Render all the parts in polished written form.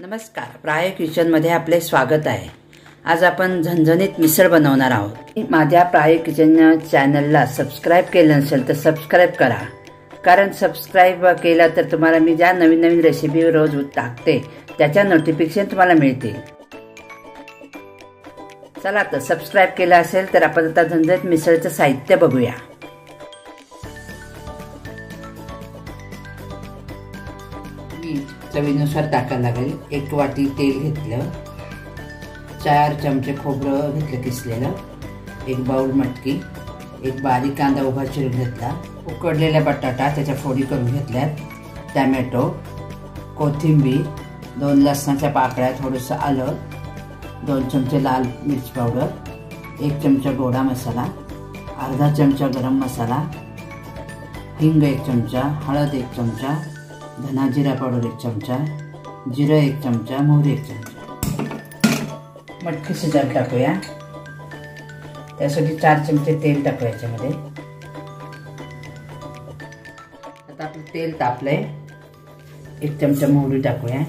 नमस्कार, प्राय किचनमध्ये आपले स्वागत आहे। आज आपण झणझणीत मिसळ बनवणार आहोत। माझ्या प्राय किचन चॅनलला सबस्क्राइब केलं नसेल तर सबस्क्राइब करा, कारण सबस्क्राइब केला तर तुम्हाला मी ज्या नवीन नवीन रेसिपी रोज टाकते त्याच्या नोटिफिकेशन तुम्हाला मिळतील। चला तर सबस्क्राइब केलं असेल तर आपण आता झणझणीत मिसळचं साहित्य बघूया। चवीनुसार टाकायला लागेल। 1 वाटी तेल घेतलं, 4 चमचे खोबरं घेतलं किसलेलं, 1 बाउल मटकी, 1 बारीक कांदा उभा चिरून घेतला, उकडलेला बटाटा त्याच्या फोडी करून घेतल्यात, टोमॅटो, कोथिंबीर, 2 लसणाच्या पाकळ्या, थोडंसं आलं, 2 चमचे लाल मिर्च पावडर, 1 चमचा गोडा मसाला, अर्धा चमचा गरम मसाला, हिंग 1 चमचा, हळद 1 चमचा, धना जिरा पावडर 1 चमचा, जिरं 1 चमचा, मोहरी 1 चमचा। मटकी शिजायला टाकूया। त्यासाठी 4 चमचे तेल टाकूया याच्यामध्ये। आता आपलं तेल तापलंय, 1 चमचा मोहरी टाकूया,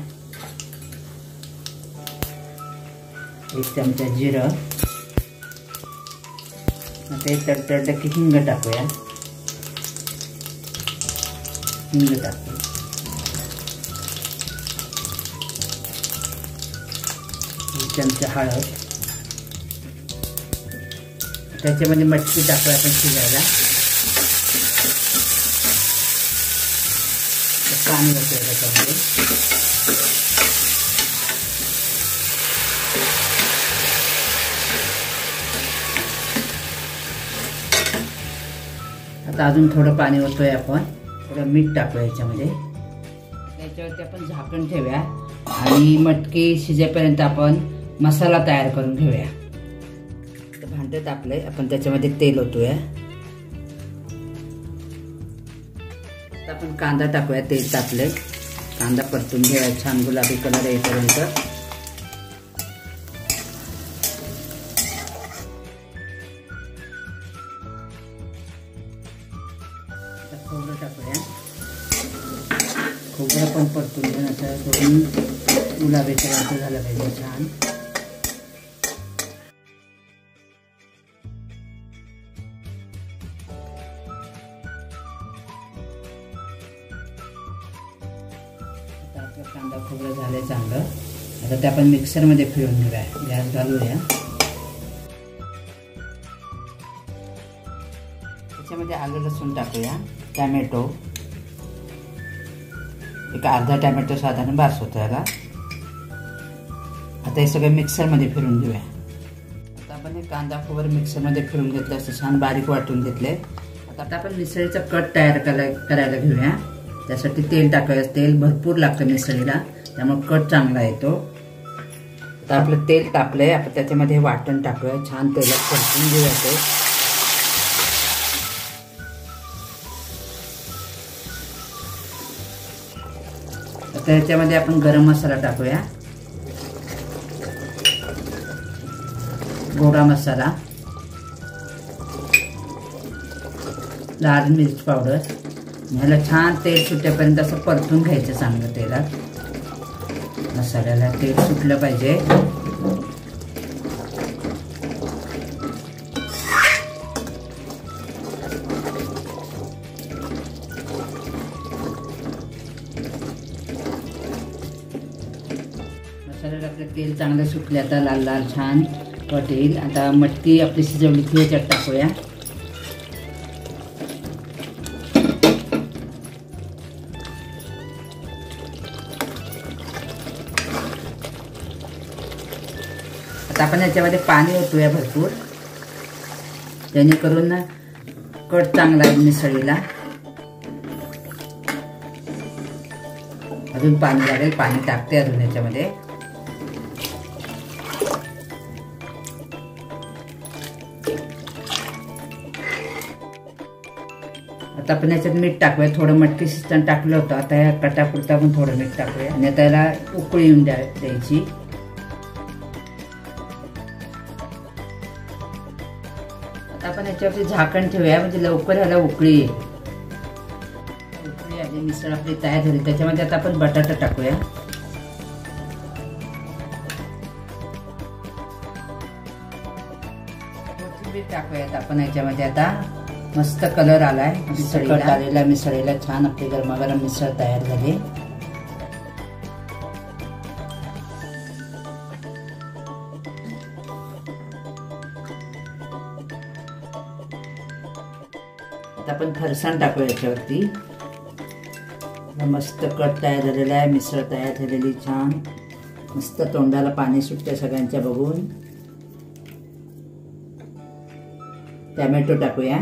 1 चमचा जिरं, ते तडतडलं की हिंग टाकूया, हिंग टाकूया, 1 चमचा हळद, त्याच्यामध्ये मटकी टाकूया आपण शिजायला। पाणी होतं त्याच्यामध्ये, आता अजून थोडं पाणी होतोय, आपण थोडं मीठ टाकूया याच्यामध्ये। त्याच्यावरती आपण झाकण ठेवूया आणि मटकी शिजेपर्यंत आपण मसाला तयार करून घेऊया। भांडे तापले, आपण त्याच्यामध्ये तेल ओतूया। आता आपण कांदा टाकूया, तेल तापले, कांदा परतून घेऊया छान गुलाबी कलर येईपर्यंत। खोबरं टाकूया, खोबरं पण परतून घेऊन असं करून गुलाबी कलर झालं पाहिजे छान। आता आपलं कांदा खोबरं झालंय चांगलं। आता ते आपण मिक्सरमध्ये फिरवून घेऊया, गॅस घालूया। त्याच्यामध्ये आलं लसूण टाकूया, टोमॅटो, एक अर्धा टोमॅटो साधारण बास होतो याला। आता हे सगळं मिक्सरमध्ये फिरून घेऊया। आता आपण हे कांदा खोबरं मिक्सरमध्ये फिरून घेतलं, असं छान बारीक वाटून घेतले। आता आपण मिसळीचा कट तयार करायला घेऊया। त्यासाठी तेल टाकायचं, तेल भरपूर लागतं मिसळीला, त्यामुळे कट चांगला येतो। आता आपलं तेल तापलंय, आपण त्याच्यामध्ये वाटण टाकूया, छान तेलात परतून घेऊया ते। आता याच्यामध्ये आपण गरम मसाला टाकूया, गोडा मसाला, लाल मिर्च पावडर, ह्याला छान तेल सुटेपर्यंत असं परतून घ्यायचं चांगलं तेलात। मसाल्याला तेल सुटलं पाहिजे। मसाल्याला आपलं तेल चांगलं सुटले, आता लाल लाल छान वाटेल। आता मटकी आपली शिजवली ती याच्यात टाकूया। आता आपण याच्यामध्ये पाणी ओतूया भरपूर, जेणेकरून कट चांगला आहे मिसळीला। अजून पाणी लागेल, पाणी टाकते अजून याच्यामध्ये। आता आपण याच्यात मीठ टाकूया, थोडं मटकी शिजताना टाकलं होतं, आता या कटापुरता पण थोडं मीठ टाकूया आणि त्याला उकळी येऊन द्यायची। आता आपण याच्यावरती झाकण ठेवूया, म्हणजे लवकर ह्याला उकळी येईल। उकळी आली, मिसळ आपली तयार झाली। त्याच्यामध्ये आता आपण बटाटा टाकूया, टाकूयात आपण याच्यामध्ये आता. मस्त कलर आलाय, तिखट आलेला मिसळीला छान आपली गरमागरम मिसळ तयार झाली. आता आपण फरसाण टाकूया याच्यावरती. मस्त कट तयार झालेला आहे, मिसळ तयार झालेली छान. मस्त तोंडाला पाणी सुटते सगळ्यांच्या बघून. टोमॅटो टाकूया.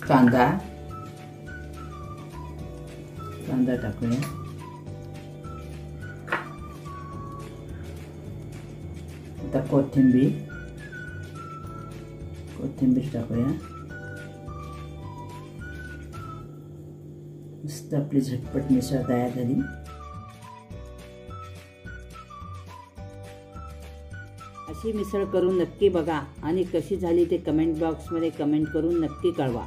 कांदा टाकूया. आता कोथिंबीर टाकूया. मस्त आपली झटपट मिसळ तयार झाली. अशी मिसळ करून नक्की बघा आणि कशी झाली ते कमेंट बॉक्समध्ये कमेंट करून नक्की कळवा.